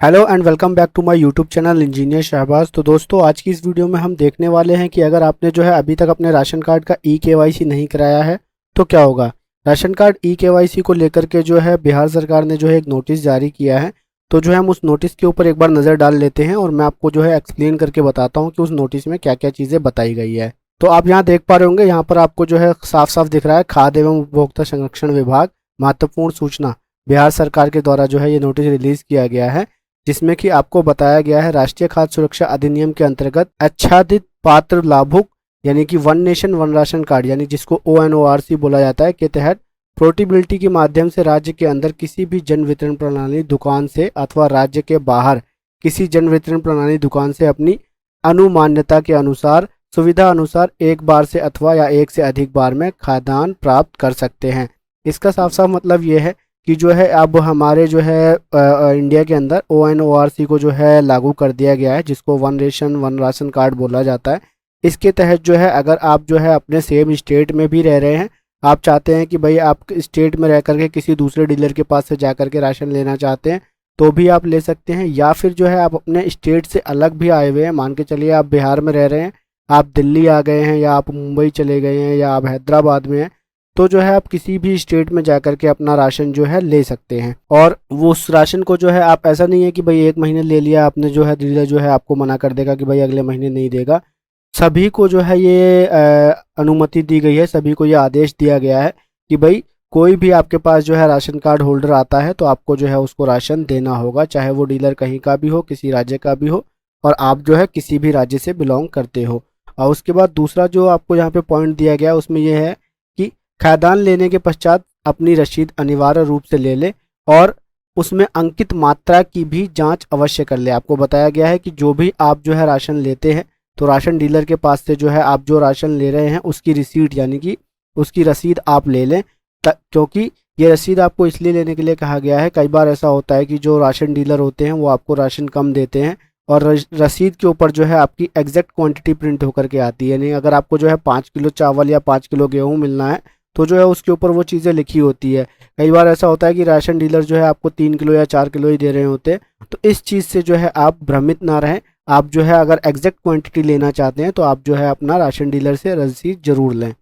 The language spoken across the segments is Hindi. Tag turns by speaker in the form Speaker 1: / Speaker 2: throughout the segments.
Speaker 1: Hello and welcome back to my YouTube channel engineer Shahbaz. तो दोस्तों, आज की इस वीडियो में हम देखने वाले हैं कि अगर आपने जो है अभी तक अपने राशन कार्ड का ई-केवाईसी नहीं कराया है तो क्या होगा। राशन कार्ड ई-केवाईसी को लेकर के जो है बिहार सरकार ने जो है एक नोटिस जारी किया है। तो जो है हम उस नोटिस के ऊपर एक बार नज़र डाल लेते हैं और मैं आपको जो है एक्सप्लेन करके बताता हूँ कि उस नोटिस में क्या क्या चीज़ें बताई गई है। तो आप यहाँ देख पा रहे होंगे, यहाँ पर आपको जो है साफ साफ दिख रहा है खाद्य एवं उपभोक्ता संरक्षण विभाग महत्वपूर्ण सूचना बिहार सरकार के द्वारा जो है ये नोटिस रिलीज किया गया है, जिसमें कि आपको बताया गया है राष्ट्रीय खाद्य सुरक्षा अधिनियम के अंतर्गत आच्छादित पात्र लाभुक यानी कि one nation one ration card यानी जिसको ONORC बोला जाता है के तहत पोर्टेबिलिटी के माध्यम से राज्य के अंदर किसी भी जन वितरण प्रणाली दुकान से अथवा राज्य के बाहर किसी जन वितरण प्रणाली दुकान से अपनी अनुमान्यता के अनुसार सुविधा अनुसार एक बार से अथवा या एक से अधिक बार में खाद्यान्न प्राप्त कर सकते हैं। इसका साफ साफ मतलब ये है कि जो है अब हमारे जो है इंडिया के अंदर ONORC को जो है लागू कर दिया गया है, जिसको one nation one ration card बोला जाता है। इसके तहत जो है अगर आप जो है अपने सेम स्टेट में भी रह रहे हैं, आप चाहते हैं कि भाई आप स्टेट में रह करके किसी दूसरे डीलर के पास से जा करके राशन लेना चाहते हैं तो भी आप ले सकते हैं, या फिर जो है आप अपने स्टेट से अलग भी आए हुए हैं, मान के चलिए आप बिहार में रह रहे हैं, आप दिल्ली आ गए हैं या आप मुंबई चले गए हैं या आप हैदराबाद में हैं, तो जो है आप किसी भी स्टेट में जाकर के अपना राशन जो है ले सकते हैं। और वो उस राशन को जो है आप ऐसा नहीं है कि भाई एक महीने ले लिया आपने, जो है डीलर जो है आपको मना कर देगा कि भाई अगले महीने नहीं देगा। सभी को जो है ये अनुमति दी गई है, सभी को ये आदेश दिया गया है कि भाई कोई भी आपके पास जो है राशन कार्ड होल्डर आता है तो आपको जो है उसको राशन देना होगा, चाहे वो डीलर कहीं का भी हो, किसी राज्य का भी हो और आप जो है किसी भी राज्य से बिलोंग करते हो। और उसके बाद दूसरा जो आपको यहाँ पे पॉइंट दिया गया है उसमें यह है कि खाद्यान्न लेने के पश्चात अपनी रसीद अनिवार्य रूप से ले ले और उसमें अंकित मात्रा की भी जांच अवश्य कर ले। आपको बताया गया है कि जो भी आप जो है राशन लेते हैं तो राशन डीलर के पास से जो है आप जो राशन ले रहे हैं उसकी रिसीट यानी कि उसकी रसीद आप ले लें, क्योंकि ये रसीद आपको इसलिए लेने के लिए कहा गया है। कई बार ऐसा होता है कि जो राशन डीलर होते हैं वो आपको राशन कम देते हैं और रसीद के ऊपर जो है आपकी एग्जैक्ट क्वांटिटी प्रिंट होकर के आती है। यानी अगर आपको जो है 5 किलो चावल या 5 किलो गेहूँ मिलना है तो जो है उसके ऊपर वो चीज़ें लिखी होती है। कई बार ऐसा होता है कि राशन डीलर जो है आपको 3 किलो या 4 किलो ही दे रहे होते हैं। तो इस चीज़ से जो है आप भ्रमित ना रहें। आप जो है अगर एग्जैक्ट क्वांटिटी लेना चाहते हैं तो आप जो है अपना राशन डीलर से रसीद जरूर लें।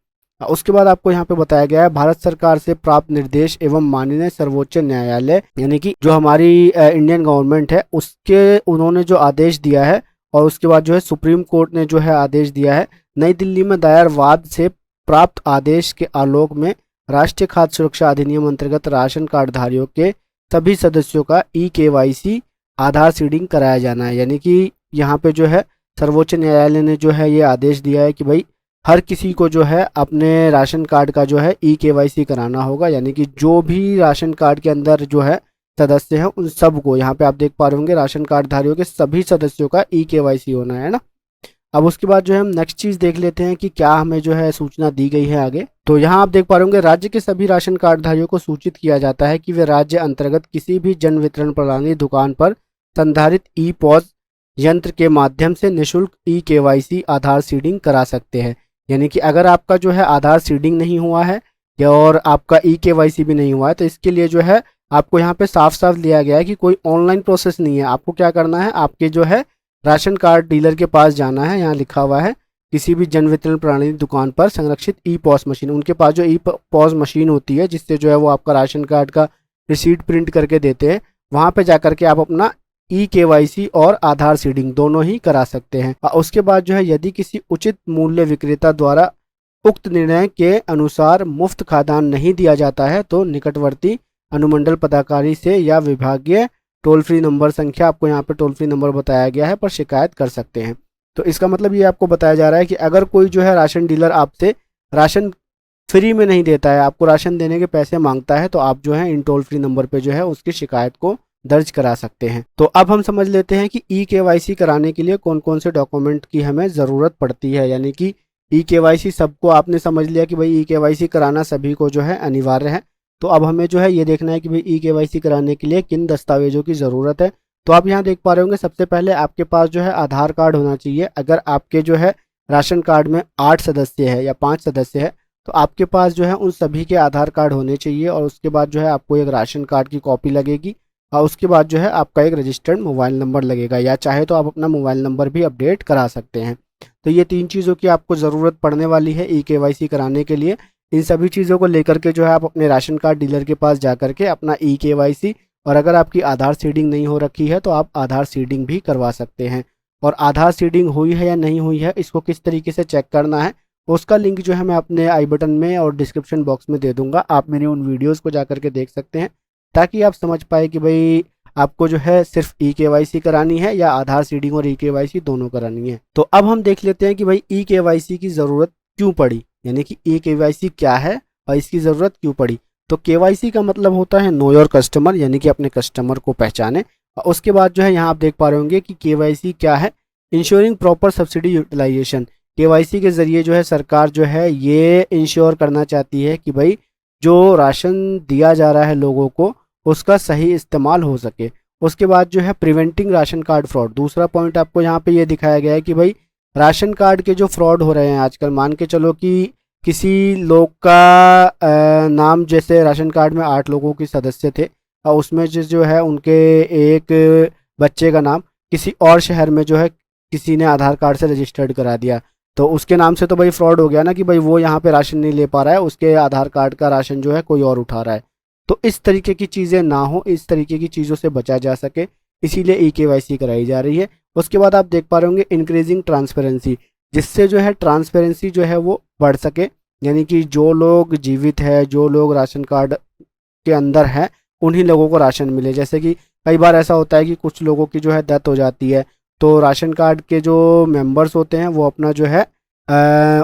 Speaker 1: उसके बाद आपको यहाँ पे बताया गया है भारत सरकार से प्राप्त निर्देश एवं माननीय सर्वोच्च न्यायालय यानी कि जो हमारी इंडियन गवर्नमेंट है उसके उन्होंने जो आदेश दिया है और उसके बाद जो है सुप्रीम कोर्ट ने जो है आदेश दिया है, नई दिल्ली में दायर वाद से प्राप्त आदेश के आलोक में राष्ट्रीय खाद्य सुरक्षा अधिनियम अंतर्गत राशन कार्डधारियों के सभी सदस्यों का ई-केवाईसी आधार सीडिंग कराया जाना है। यानी कि यहाँ पे जो है सर्वोच्च न्यायालय ने जो है ये आदेश दिया है कि भाई हर किसी को जो है अपने राशन कार्ड का जो है ई-केवाईसी कराना होगा। यानी कि जो भी राशन कार्ड के अंदर जो है सदस्य हैं उन सबको, यहाँ पे आप देख पा रहे होंगे राशन कार्डधारियों के सभी सदस्यों का ई-केवाईसी होना है ना। अब उसके बाद जो है हम नेक्स्ट चीज़ देख लेते हैं कि क्या हमें जो है सूचना दी गई है आगे। तो यहाँ आप देख पा रहे होंगे राज्य के सभी राशन कार्डधारियों को सूचित किया जाता है कि वे राज्य अंतर्गत किसी भी जन वितरण प्रणाली दुकान पर संधारित ई-पॉस यंत्र के माध्यम से निःशुल्क ई-केवाईसी आधार सीडिंग करा सकते हैं। यानी कि अगर आपका जो है आधार सीडिंग नहीं हुआ है या और आपका ई-केवाईसी भी नहीं हुआ है तो इसके लिए जो है आपको यहाँ पे साफ साफ लिया गया है कि कोई ऑनलाइन प्रोसेस नहीं है। आपको क्या करना है, आपके जो है राशन कार्ड डीलर के पास जाना है। यहाँ लिखा हुआ है किसी भी जन वितरण प्रणाली दुकान पर संरक्षित ई-पॉस मशीन, उनके पास जो ई-पॉस मशीन होती है जिससे जो है वो आपका राशन कार्ड का रिसीट प्रिंट करके देते हैं, वहाँ पे जाकर के आप अपना ई-केवाईसी और आधार सीडिंग दोनों ही करा सकते हैं। और उसके बाद जो है यदि किसी उचित मूल्य विक्रेता द्वारा उक्त निर्णय के अनुसार मुफ्त खाद्यान्न नहीं दिया जाता है तो निकटवर्ती अनुमंडल पदाधिकारी से या विभागीय टोल फ्री नंबर संख्या, आपको यहाँ पे टोल फ्री नंबर बताया गया है, पर शिकायत कर सकते हैं। तो इसका मतलब ये आपको बताया जा रहा है कि अगर कोई जो है राशन डीलर आपसे राशन फ्री में नहीं देता है, आपको राशन देने के पैसे मांगता है, तो आप जो है इन टोल फ्री नंबर पे जो है उसकी शिकायत को दर्ज करा सकते हैं। तो अब हम समझ लेते हैं कि ई-केवाईसी कराने के लिए कौन कौन से डॉक्यूमेंट की हमें ज़रूरत पड़ती है। यानी कि ई-केवाईसी सबको आपने समझ लिया कि भाई ई-केवाईसी कराना सभी को जो है अनिवार्य है। तो अब हमें जो है ये देखना है कि भाई ई-केवाईसी कराने के लिए किन दस्तावेजों की ज़रूरत है। तो आप यहाँ देख पा रहे होंगे सबसे पहले आपके पास जो है आधार कार्ड होना चाहिए। अगर आपके जो है राशन कार्ड में 8 सदस्य है या 5 सदस्य है तो आपके पास जो है उन सभी के आधार कार्ड होने चाहिए। और उसके बाद जो है आपको एक राशन कार्ड की कॉपी लगेगी और उसके बाद जो है आपका एक रजिस्टर्ड मोबाइल नंबर लगेगा, या चाहे तो आप अपना मोबाइल नंबर भी अपडेट करा सकते हैं। तो ये 3 चीज़ों की आपको ज़रूरत पड़ने वाली है ई-केवाईसी कराने के लिए। इन सभी चीज़ों को लेकर के जो है आप अपने राशन कार्ड डीलर के पास जा कर के अपना ई-केवाईसी, और अगर आपकी आधार सीडिंग नहीं हो रखी है तो आप आधार सीडिंग भी करवा सकते हैं। और आधार सीडिंग हुई है या नहीं हुई है, इसको किस तरीके से चेक करना है, उसका लिंक जो है मैं अपने आई बटन में और डिस्क्रिप्शन बॉक्स में दे दूंगा। आप मेरे उन वीडियोज़ को जा करके देख सकते हैं, ताकि आप समझ पाए कि भाई आपको जो है सिर्फ ई-केवाईसी करानी है या आधार सीडिंग और ई-केवाईसी दोनों करानी है। तो अब हम देख लेते हैं कि भाई ई-केवाईसी की ज़रूरत क्यों पड़ी, यानी कि ई-केवाईसी क्या है और इसकी ज़रूरत क्यों पड़ी। तो केवाईसी का मतलब होता है नो योर कस्टमर, यानी कि अपने कस्टमर को पहचाने। और उसके बाद जो है यहाँ आप देख पा रहे होंगे कि केवाईसी क्या है, ensuring proper subsidy utilisation. KYC के ज़रिए जो है सरकार जो है ये इंश्योर करना चाहती है कि भाई जो राशन दिया जा रहा है लोगों को उसका सही इस्तेमाल हो सके। उसके बाद जो है प्रिवेंटिंग राशन कार्ड फ्रॉड, दूसरा पॉइंट आपको यहाँ पे ये दिखाया गया है कि भाई राशन कार्ड के जो फ्रॉड हो रहे हैं आजकल, मान के चलो कि किसी लोग का नाम, जैसे राशन कार्ड में 8 लोगों के सदस्य थे और उसमें जो है उनके एक बच्चे का नाम किसी और शहर में जो है किसी ने आधार कार्ड से रजिस्टर्ड करा दिया, तो उसके नाम से तो भाई फ्रॉड हो गया ना, कि भाई वो यहाँ पे राशन नहीं ले पा रहा है, उसके आधार कार्ड का राशन जो है कोई और उठा रहा है। तो इस तरीके की चीज़ें ना हो, इस तरीके की चीज़ों से बचा जा सके, इसीलिए ई-केवाईसी कराई जा रही है। उसके बाद आप देख पा रहे होंगे इंक्रीजिंग ट्रांसपेरेंसी, जिससे जो है ट्रांसपेरेंसी जो है वो बढ़ सके, यानी कि जो लोग जीवित है, जो लोग राशन कार्ड के अंदर है, उन्हीं लोगों को राशन मिले। जैसे कि कई बार ऐसा होता है कि कुछ लोगों की जो है डेथ हो जाती है, तो राशन कार्ड के जो मेंबर्स होते हैं वो अपना जो है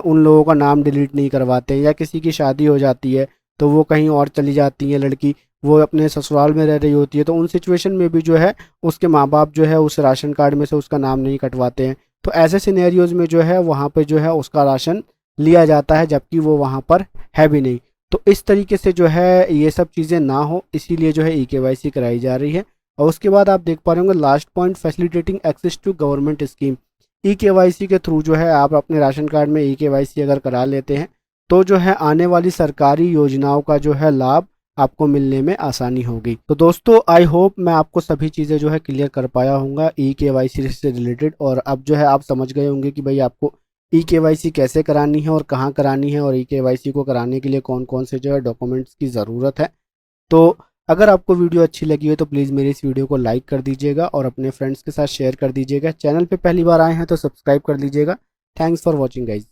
Speaker 1: उन लोगों का नाम डिलीट नहीं करवाते हैं, या किसी की शादी हो जाती है तो वो कहीं और चली जाती है लड़की, वो अपने ससुराल में रह रही होती है, तो उन सिचुएशन में भी जो है उसके माँ बाप जो है उस राशन कार्ड में से उसका नाम नहीं कटवाते हैं। तो ऐसे सिनेरियोज में जो है वहाँ पे जो है उसका राशन लिया जाता है, जबकि वो वहाँ पर है भी नहीं। तो इस तरीके से जो है ये सब चीज़ें ना हो, इसीलिए जो है ई-केवाईसी कराई जा रही है। और उसके बाद आप देख पा रहे होंगे last point, facilitating access to government scheme. E-KYC के थ्रू जो है आप अपने राशन कार्ड में ई-केवाईसी अगर करा लेते हैं तो जो है आने वाली सरकारी योजनाओं का जो है लाभ आपको मिलने में आसानी होगी। तो दोस्तों आई होप मैं आपको सभी चीज़ें जो है क्लियर कर पाया हूँगा ई-केवाईसी से रिलेटेड, और अब जो है आप समझ गए होंगे कि भाई आपको ई-केवाईसी कैसे करानी है और कहाँ करानी है, और ई-केवाईसी को कराने के लिए कौन कौन से जो है डॉक्यूमेंट्स की ज़रूरत है। तो अगर आपको वीडियो अच्छी लगी हो तो प्लीज़ मेरी इस वीडियो को लाइक कर दीजिएगा और अपने फ्रेंड्स के साथ शेयर कर दीजिएगा। चैनल पे पहली बार आए हैं तो सब्सक्राइब कर लीजिएगा। Thanks for watching guys.